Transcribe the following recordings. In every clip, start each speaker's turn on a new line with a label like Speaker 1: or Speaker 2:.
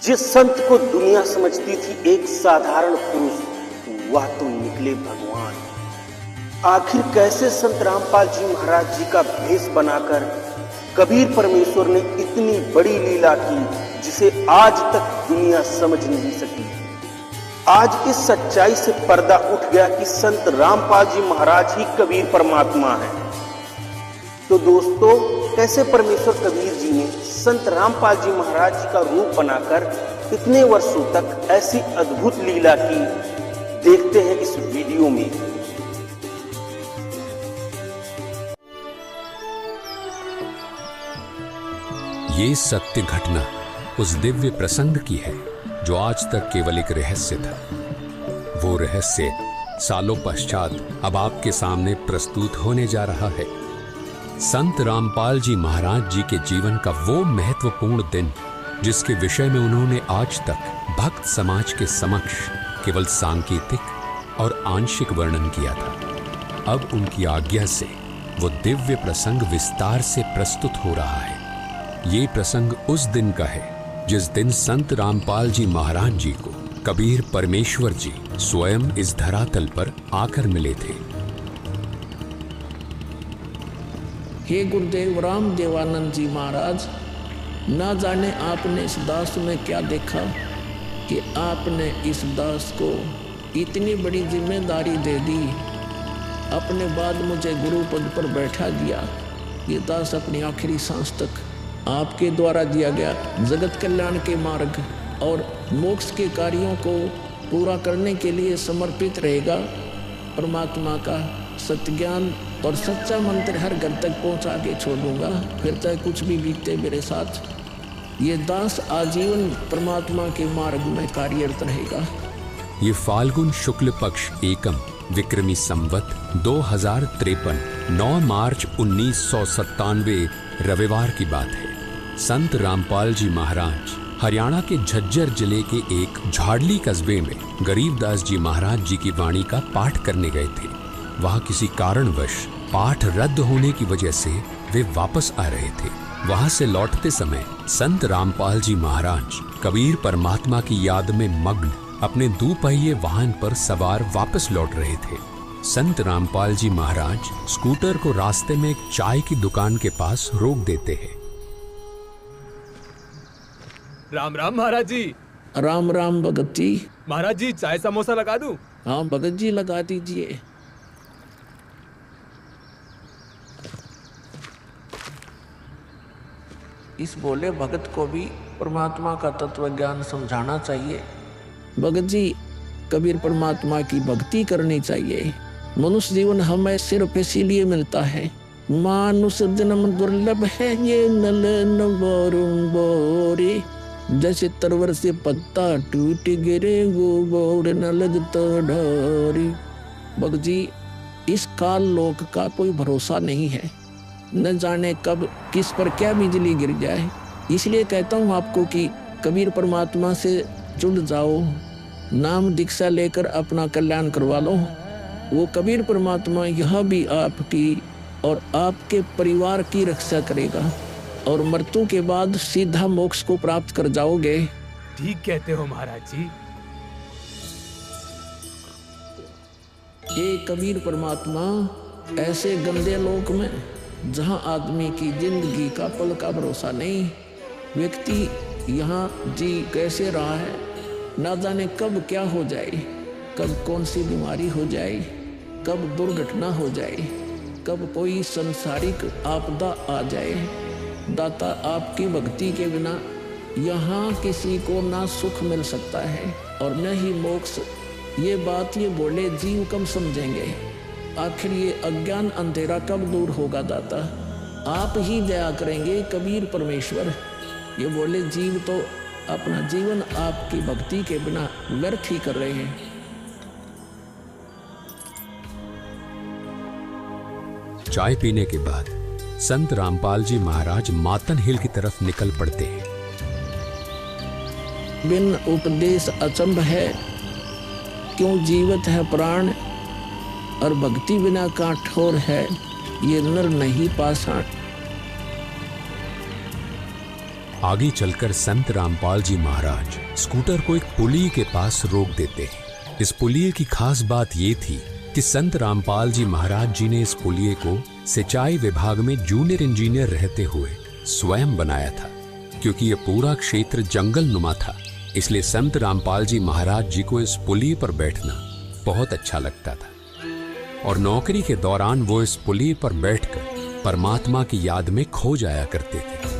Speaker 1: जिस संत को दुनिया समझती थी एक साधारण पुरुष, वह तो निकले भगवान। आखिर कैसे संत रामपाल जी महाराज जी का भेष बनाकर कबीर परमेश्वर ने इतनी बड़ी लीला की जिसे आज तक दुनिया समझ नहीं सकी। आज इस सच्चाई से पर्दा उठ गया कि संत रामपाल जी महाराज ही कबीर परमात्मा है। तो दोस्तों, कैसे परमेश्वर कबीर जी ने संत रामपाल जी महाराज जी का रूप बनाकर इतने वर्षों तक ऐसी अद्भुत लीला की, देखते हैं इस वीडियो में।
Speaker 2: ये सत्य घटना उस दिव्य प्रसंग की है जो आज तक केवल एक रहस्य था। वो रहस्य सालों पश्चात अब आपके सामने प्रस्तुत होने जा रहा है। संत रामपाल जी महाराज जी के जीवन का वो महत्वपूर्ण दिन जिसके विषय में उन्होंने आज तक भक्त समाज के समक्ष केवल सांकेतिक और आंशिक वर्णन किया था, अब उनकी आज्ञा से वो दिव्य प्रसंग विस्तार से प्रस्तुत हो रहा है। ये प्रसंग उस दिन का है जिस दिन संत रामपाल जी महाराज जी को कबीर परमेश्वर जी स्वयं इस धरातल पर आकर मिले थे।
Speaker 3: हे गुरुदेव राम देवानंद जी महाराज, ना जाने आपने इस दास में क्या देखा कि आपने इस दास को इतनी बड़ी जिम्मेदारी दे दी। अपने बाद मुझे गुरु पद पर बैठा दिया। ये दास अपनी आखिरी सांस तक आपके द्वारा दिया गया जगत कल्याण के मार्ग और मोक्ष के कार्यों को पूरा करने के लिए समर्पित रहेगा। परमात्मा का सत्य ज्ञान और सच्चा मंत्र हर घर तक पहुंचा के छोड़ूंगा, फिर चाहे कुछ भी बीते मेरे साथ। ये दास आजीवन परमात्मा के मार्ग में कार्यरत रहेगा।
Speaker 2: ये फाल्गुन शुक्ल पक्ष एकम विक्रमी संवत 2053 9 मार्च 1997 रविवार की बात है। संत रामपाल जी महाराज हरियाणा के झज्जर जिले के एक झाड़ली कस्बे में गरीबदास जी महाराज जी की वाणी का पाठ करने गए थे। वहां किसी कारणवश पाठ रद्द होने की वजह से वे वापस आ रहे थे। वहां से लौटते समय संत रामपाल जी महाराज कबीर परमात्मा की याद में मग्न अपने दुपहिए वाहन पर सवार वापस लौट रहे थे। संत रामपाल जी महाराज स्कूटर को रास्ते में एक चाय की दुकान के पास रोक देते हैं।
Speaker 4: राम राम महाराज जी।
Speaker 3: राम राम भगत जी।
Speaker 4: महाराज जी, चाय समोसा लगा दूं?
Speaker 3: हाँ भगत जी, लगा दीजिए। इस बोले भगत को भी परमात्मा का तत्व ज्ञान समझाना चाहिए। भगत जी, कबीर परमात्मा की भक्ति करनी चाहिए। मनुष्य जीवन हमें सिर्फ इसीलिए मिलता है। मानुष जन्म दुर्लभ है ये नलन बोरे, जैसे तरवर से पत्ता टूट गिरे वो बोर न लगता ढोरी। भगत जी, इस काल लोक का कोई भरोसा नहीं है, न जाने कब किस पर क्या बिजली गिर जाए। इसलिए कहता हूँ आपको कि कबीर परमात्मा से जुड़ जाओ, नाम दीक्षा लेकर अपना कल्याण करवा लो। वो कबीर परमात्मा यह भी आपकी और आपके परिवार की रक्षा करेगा और मृत्यु के बाद सीधा मोक्ष को प्राप्त कर जाओगे।
Speaker 4: ठीक कहते हो महाराज जी।
Speaker 3: ये कबीर परमात्मा ऐसे गंदे लोक में जहाँ आदमी की जिंदगी का पल का भरोसा नहीं, व्यक्ति यहाँ जी कैसे रहा है, ना जाने कब क्या हो जाए, कब कौन सी बीमारी हो जाए, कब दुर्घटना हो जाए, कब कोई संसारिक आपदा आ जाए। दाता, आपकी भक्ति के बिना यहाँ किसी को ना सुख मिल सकता है और न ही मोक्ष। ये बात ये बोले जीव कब समझेंगे? आखिर ये अज्ञान अंधेरा कब दूर होगा दाता? आप ही दया करेंगे कबीर परमेश्वर। ये बोले जीव तो अपना जीवन आपकी भक्ति के बिना व्यर्थ ही कर रहे हैं।
Speaker 2: चाय पीने के बाद संत रामपाल जी महाराज मातन हिल की तरफ निकल पड़ते हैं।
Speaker 3: बिन उपदेश अचंभ है, क्यों जीवत है प्राण, और भक्ति बिना काठोर है, ये नर नहीं पाषाण।
Speaker 2: आगे चलकर संत रामपाल जी महाराज स्कूटर को एक पुलिये के पास रोक देते हैं। इस पुलिये की खास बात ये थी कि संत रामपाल जी महाराज जी ने इस पुलिये को सिंचाई विभाग में जूनियर इंजीनियर रहते हुए स्वयं बनाया था। क्योंकि यह पूरा क्षेत्र जंगल नुमा था, इसलिए संत रामपाल जी महाराज जी को इस पुलिये पर बैठना बहुत अच्छा लगता था और नौकरी के दौरान वो इस पुलिये पर बैठकर परमात्मा की याद में खो जाया करते थे।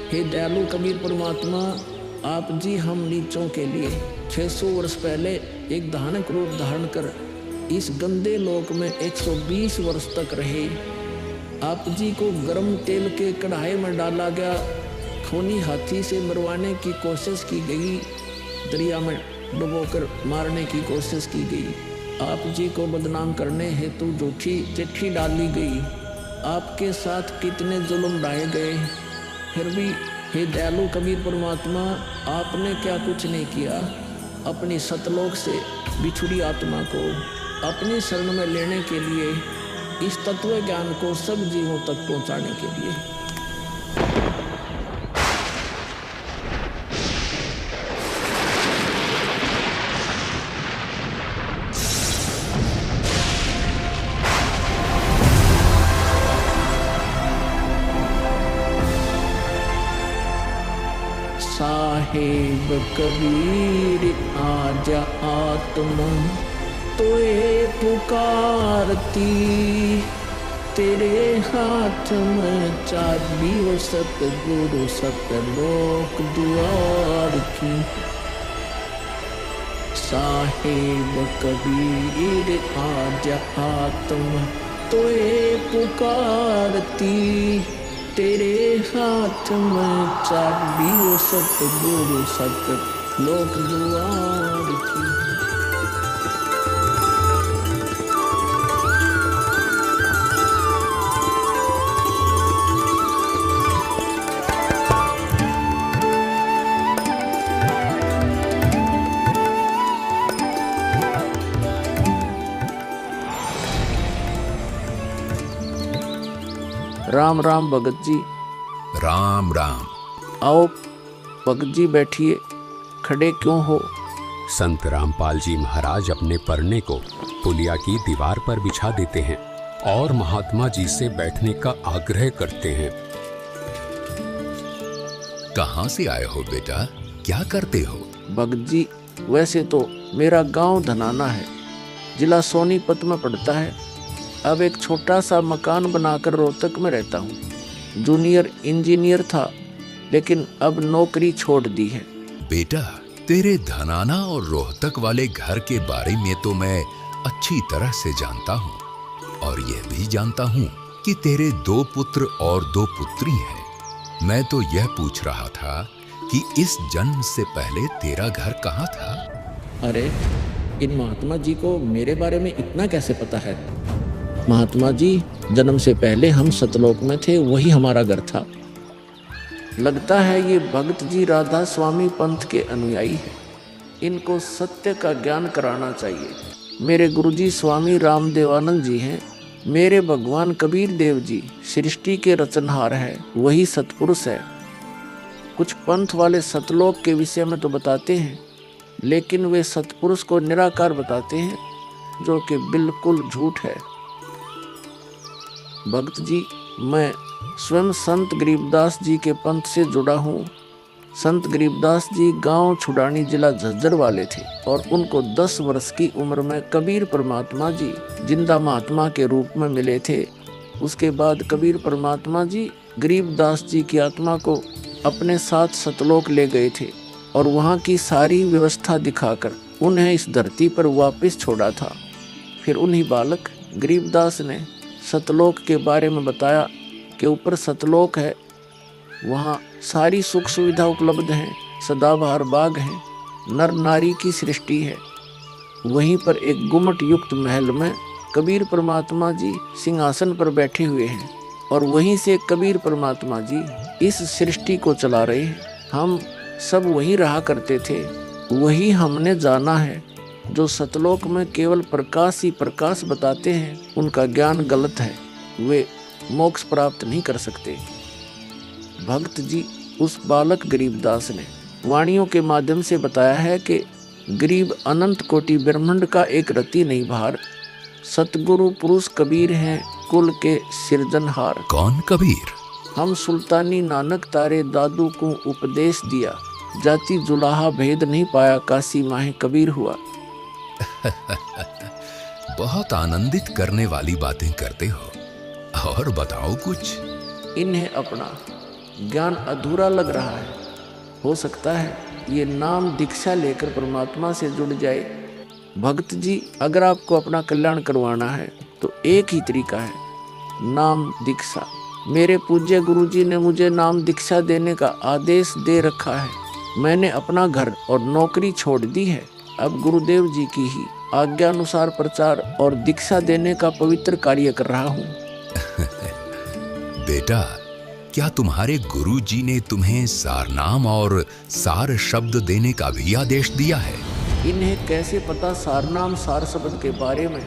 Speaker 3: हे दयालु कबीर परमात्मा, आप जी हम नीचों के लिए 600 वर्ष पहले एक धानक रूप धारण कर इस गंदे लोक में 120 वर्ष तक रहे। आप जी को गर्म तेल के कढ़ाई में डाला गया, खूनी हाथी से मरवाने की कोशिश की गई, दरिया में डुबोकर मारने की कोशिश की गई। आप जी को बदनाम करने हेतु झूठी चिट्ठी डाली गई। आपके साथ कितने जुल्म ढाए गए, फिर भी हे दयालु कबीर परमात्मा, आपने क्या कुछ नहीं किया। अपनी सतलोक से बिछुड़ी आत्मा को अपनी शरण में लेने के लिए, इस तत्व ज्ञान को सब जीवों तक पहुंचाने के लिए। साहेब कबीर आजा आत्मा तोए पुकारती, तेरे हाथ में चाबी वो सतगुरु सतलोक द्वार की। साहेब कबीर आजा आत्मा तोए पुकारती, तेरे हाथ में चाबी वो सतगुरु सतलोक द्वार की। राम राम भगत जी।
Speaker 2: राम राम।
Speaker 3: आओ भगत जी बैठिए, खड़े क्यों हो?
Speaker 2: संत रामपाल जी महाराज अपने परने को पुलिया की दीवार पर बिछा देते हैं और महात्मा जी से बैठने का आग्रह करते हैं।
Speaker 5: कहाँ से आए हो बेटा, क्या करते हो?
Speaker 3: भगत जी, वैसे तो मेरा गांव धनाना है, जिला सोनीपत में पड़ता है। अब एक छोटा सा मकान बनाकर रोहतक में रहता हूँ। जूनियर इंजीनियर था, लेकिन अब नौकरी छोड़ दी है।
Speaker 5: बेटा, तेरे धनाना और रोहतक वाले घर के बारे में तो मैं अच्छी तरह से जानता हूँ, और यह भी जानता हूँ कि तेरे 2 पुत्र और 2 पुत्री हैं। मैं तो यह पूछ रहा था कि इस जन्म से पहले तेरा घर कहाँ था?
Speaker 3: अरे, इन महात्मा जी को मेरे बारे में इतना कैसे पता है? महात्मा जी, जन्म से पहले हम सतलोक में थे, वही हमारा घर था। लगता है ये भगत जी राधा स्वामी पंथ के अनुयायी हैं। इनको सत्य का ज्ञान कराना चाहिए। मेरे गुरुजी स्वामी रामदेवानंद जी हैं। मेरे भगवान कबीर देव जी सृष्टि के रचनहार है, वही सतपुरुष है। कुछ पंथ वाले सतलोक के विषय में तो बताते हैं, लेकिन वे सतपुरुष को निराकार बताते हैं, जो कि बिल्कुल झूठ है। भक्त जी, मैं स्वयं संत गरीबदास जी के पंथ से जुड़ा हूँ। संत गरीबदास जी गांव छुड़ानी जिला झज्जर वाले थे और उनको 10 वर्ष की उम्र में कबीर परमात्मा जी जिंदा महात्मा के रूप में मिले थे। उसके बाद कबीर परमात्मा जी गरीबदास जी की आत्मा को अपने साथ सतलोक ले गए थे और वहाँ की सारी व्यवस्था दिखाकर उन्हें इस धरती पर वापस छोड़ा था। फिर उन्हीं बालक गरीबदास ने सतलोक के बारे में बताया कि ऊपर सतलोक है, वहाँ सारी सुख सुविधा उपलब्ध हैं, सदाबहार बाग हैं, नर नारी की सृष्टि है। वहीं पर एक गुम्मट युक्त महल में कबीर परमात्मा जी सिंहासन पर बैठे हुए हैं और वहीं से कबीर परमात्मा जी इस सृष्टि को चला रहे हैं। हम सब वहीं रहा करते थे, वही हमने जाना है। जो सतलोक में केवल प्रकाश ही प्रकाश बताते हैं, उनका ज्ञान गलत है, वे मोक्ष प्राप्त नहीं कर सकते। भक्त जी, उस बालक गरीबदास ने वाणियों के माध्यम से बताया है कि गरीब अनंत कोटि ब्रह्मांड का एक रति नहीं भार, सतगुरु पुरुष कबीर हैं कुल के सिरजनहार।
Speaker 5: कौन कबीर?
Speaker 3: हम सुल्तानी नानक तारे दादू को उपदेश दिया, जाति जुलाहा भेद नहीं पाया, काशी माहे कबीर हुआ।
Speaker 5: बहुत आनंदित करने वाली बातें करते हो, और बताओ कुछ।
Speaker 3: इन्हें अपना ज्ञान अधूरा लग रहा है, हो सकता है ये नाम दीक्षा लेकर परमात्मा से जुड़ जाए। भक्त जी, अगर आपको अपना कल्याण करवाना है तो एक ही तरीका है, नाम दीक्षा। मेरे पूज्य गुरु जी ने मुझे नाम दीक्षा देने का आदेश दे रखा है। मैंने अपना घर और नौकरी छोड़ दी है। अब गुरुदेव जी की ही आज्ञा अनुसार प्रचार और दीक्षा देने का पवित्र कार्य कर रहा हूँ।
Speaker 5: बेटा, क्या तुम्हारे गुरु जी ने तुम्हें सारनाम और सार शब्द देने का भी आदेश दिया है?
Speaker 3: इन्हें कैसे पता सारनाम सार शब्द के बारे में?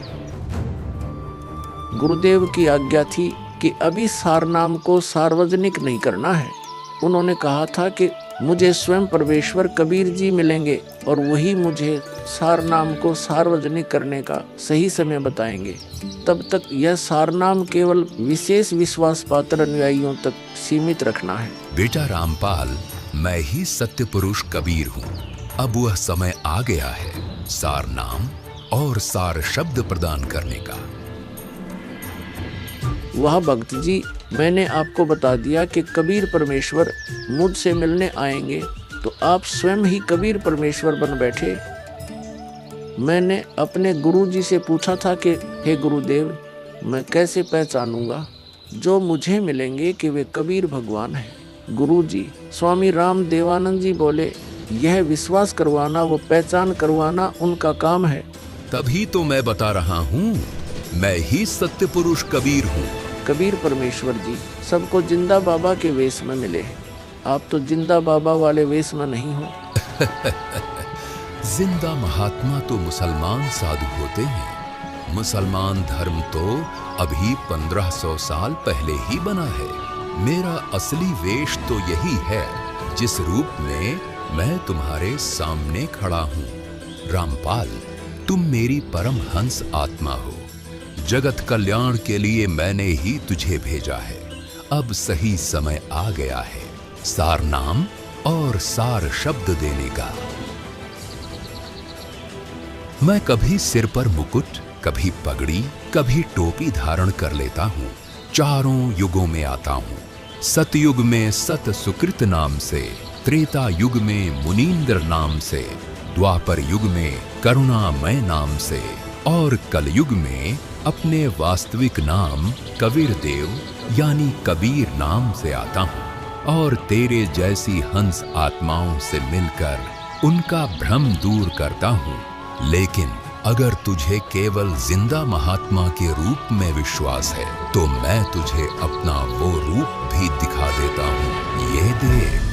Speaker 3: गुरुदेव की आज्ञा थी कि अभी सारनाम को सार्वजनिक नहीं करना है। उन्होंने कहा था कि मुझे स्वयं परमेश्वर कबीर जी मिलेंगे और वही मुझे सारनाम को सार्वजनिक करने का सही समय बताएंगे। तब तक यह सारनाम केवल विशेष विश्वास पात्र अनुयायियों तक सीमित रखना है।
Speaker 5: बेटा रामपाल, मैं ही सत्य पुरुष कबीर हूँ। अब वह समय आ गया है सारनाम और सार शब्द प्रदान करने का।
Speaker 3: वह भक्त जी, मैंने आपको बता दिया कि कबीर परमेश्वर मुझसे मिलने आएंगे, तो आप स्वयं ही कबीर परमेश्वर बन बैठे। मैंने अपने गुरु जी से पूछा था कि हे गुरुदेव, मैं कैसे पहचानूंगा जो मुझे मिलेंगे कि वे कबीर भगवान हैं। गुरु जी स्वामी राम देवानंद जी बोले, यह विश्वास करवाना व पहचान करवाना उनका काम है।
Speaker 5: तभी तो मैं बता रहा हूँ, मैं ही सत्य पुरुष कबीर हूँ।
Speaker 3: कबीर परमेश्वर जी सबको जिंदा बाबा के वेश में मिले हैं। आप तो जिंदा बाबा वाले वेश में नहीं हो।
Speaker 5: जिंदा महात्मा तो मुसलमान साधु होते हैं। मुसलमान धर्म तो अभी 1500 साल पहले ही बना है। मेरा असली वेश तो यही है जिस रूप में मैं तुम्हारे सामने खड़ा हूँ। रामपाल, तुम मेरी परम हंस आत्मा हो। जगत कल्याण के लिए मैंने ही तुझे भेजा है। अब सही समय आ गया है सार नाम और सार शब्द देने का। मैं कभी सिर पर मुकुट, कभी पगड़ी, कभी टोपी धारण कर लेता हूँ। चारों युगों में आता हूँ। सतयुग में सत सुकृत नाम से, त्रेता युग में मुनींद्र नाम से, द्वापर युग में करुणामय नाम से और कलयुग में अपने वास्तविक नाम कबीर देव यानी कबीर नाम से आता हूँ और तेरे जैसी हंस आत्माओं से मिलकर उनका भ्रम दूर करता हूँ। लेकिन अगर तुझे केवल जिंदा महात्मा के रूप में विश्वास है तो मैं तुझे अपना वो रूप भी दिखा देता हूँ। ये देख।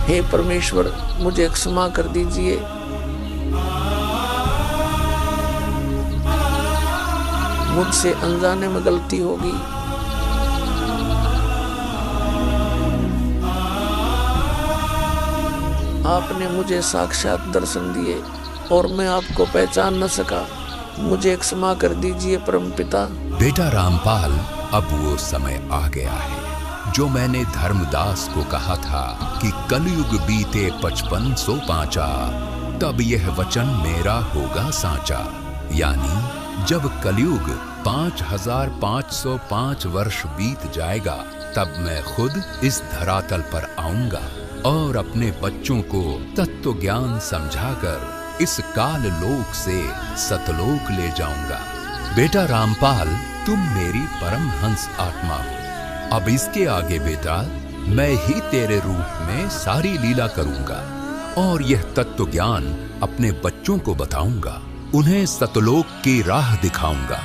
Speaker 3: हे परमेश्वर, मुझे क्षमा कर दीजिए। मुझसे अनजाने में गलती होगी। आपने मुझे साक्षात दर्शन दिए और मैं आपको पहचान न सका। मुझे क्षमा कर दीजिए परमपिता।
Speaker 5: बेटा रामपाल, अब वो समय आ गया है जो मैंने धर्मदास को कहा था कि कलयुग बीते 5505 तब यह वचन मेरा होगा साचा। यानी जब कलयुग 5505 वर्ष बीत जाएगा तब मैं खुद इस धरातल पर आऊंगा और अपने बच्चों को तत्व ज्ञान समझाकर इस काल लोक से सतलोक ले जाऊंगा। बेटा रामपाल, तुम मेरी परम हंस आत्मा हो। अब इसके आगे बेटा मैं ही तेरे रूप में सारी लीला करूंगा और यह तत्व ज्ञान अपने बच्चों को बताऊंगा, उन्हें सतलोक की राह दिखाऊंगा।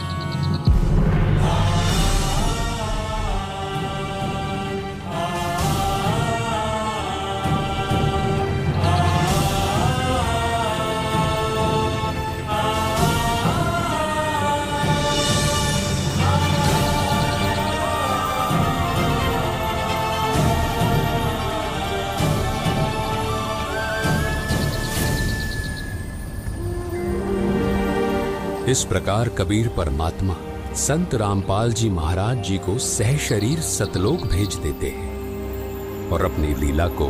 Speaker 2: इस प्रकार कबीर परमात्मा संत रामपाल जी महाराज जी को सह शरीर सतलोक भेज देते हैं और अपनी लीला को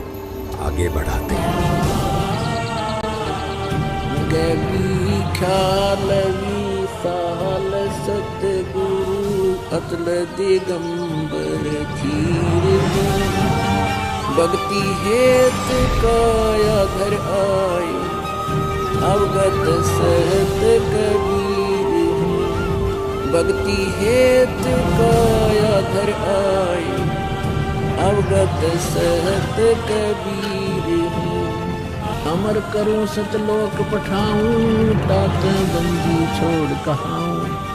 Speaker 2: आगे बढ़ाते हैं।
Speaker 3: गली ख्यालवी साल सतगुरु अतल दिगंबर धीर भक्ति हेत काया घर आए अवगत सहत कबीर भक्ति हेत काया घर आए अवगत सहत कबीर अमर करूं सतलोक पठाऊं तात बंदी छोड़ कहाऊं।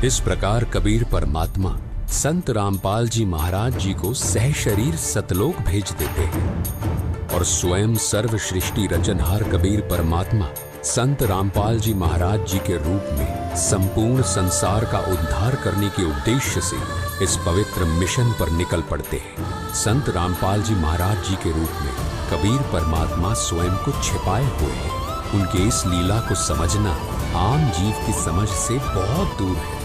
Speaker 2: इस प्रकार कबीर परमात्मा संत रामपाल जी महाराज जी को सह शरीर सतलोक भेज देते हैं और स्वयं सर्व सृष्टि रचनहार कबीर परमात्मा संत रामपाल जी महाराज जी के रूप में संपूर्ण संसार का उद्धार करने के उद्देश्य से इस पवित्र मिशन पर निकल पड़ते हैं। संत रामपाल जी महाराज जी के रूप में कबीर परमात्मा स्वयं को छिपाए हुए हैं। उनके इस लीला को समझना आम जीव की समझ से बहुत दूर है।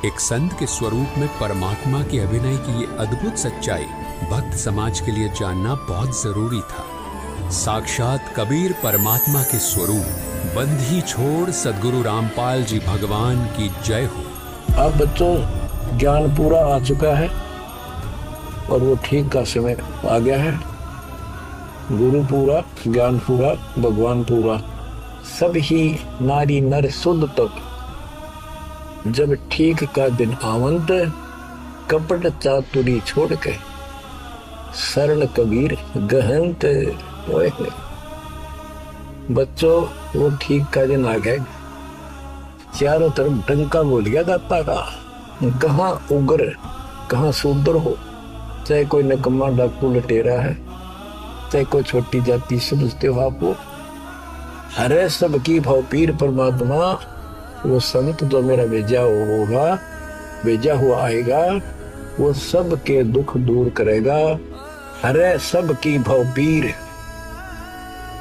Speaker 2: एक संत के स्वरूप में परमात्मा के अभिनय की ये अद्भुत सच्चाई भक्त समाज के लिए जानना बहुत जरूरी था। साक्षात कबीर परमात्मा के स्वरूप बंधी छोड़ सद्गुरु रामपाल जी भगवान की जय हो।
Speaker 3: अब बच्चों ज्ञान पूरा आ चुका है और वो ठीक का समय आ गया है। गुरु पूरा, ज्ञान पूरा, भगवान पूरा, सब ही नारी नर शुद्ध तक जब ठीक का दिन आवंत कपट चातुरी छोड़ के शरण कबीर गहंत। बच्चों वो ठीक का दिन आ गए। चारों तरफ डंका बोल गया दाता का, कहाँ उग्र कहाँ शूद्र हो, चाहे कोई नकम्मा डाकू लटेरा है, चाहे कोई छोटी जाति समझते हो आपको। अरे सबकी भाव पीर परमात्मा वो संत जो मेरा भेजा होगा, भेजा हुआ आएगा, वो सबके दुख दूर करेगा। अरे सबकी भाव पीर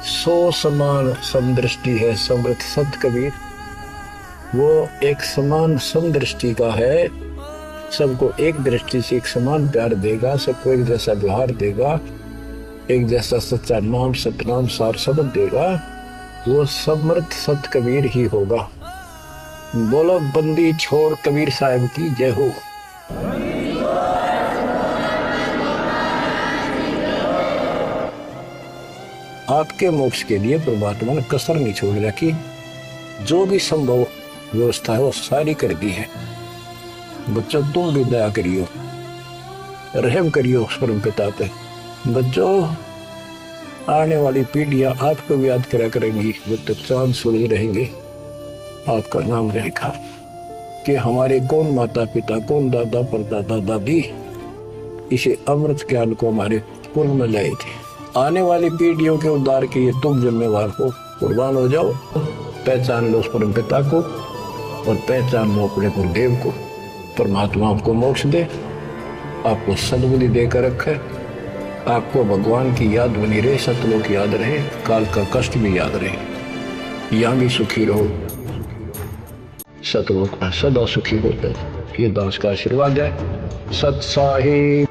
Speaker 3: सो समान समदृष्टि है समृत सत कबीर। वो एक समान समदृष्टि का है, सबको एक दृष्टि से एक समान प्यार देगा, सबको एक जैसा व्यवहार देगा, एक जैसा सच्चा नाम सतनाम सार शब्द देगा। वो समर्थ सत कबीर ही होगा। बोलो बंदी छोड़ कबीर साहब की जय हो। आपके मोक्ष के लिए परमात्मा ने कसर नहीं छोड़ रखी। जो भी संभव व्यवस्था है वो सारी कर दी है। बच्चों तुम भी दया करियो, रहम करियो परम पिता पे। बच्चों आने वाली पीढ़ियां आपको भी याद करा करेंगी, जब तक चांद सूरज रहेंगे आपका नाम रहेगा कि हमारे कौन माता पिता, कौन दादा परदादा दादी इसे अमृत ज्ञान को हमारे कुल में लाए थे। आने वाली पीढ़ियों के उद्धार के लिए तुम जिम्मेवार हो, कुर्बान हो जाओ। पहचान लो उस परम पिता को और पहचान लो अपने गुरुदेव को। परमात्मा आपको मोक्ष दे, आपको सद्बुद्धि देकर रखे, आपको भगवान की याद बनी रहे, सतलोक याद रहे, काल का कष्ट भी याद रहे, यहाँ भी सुखी रहो, सतलोक में सदा सुखी होते। ये दास का आशीर्वाद है। सत साहिब।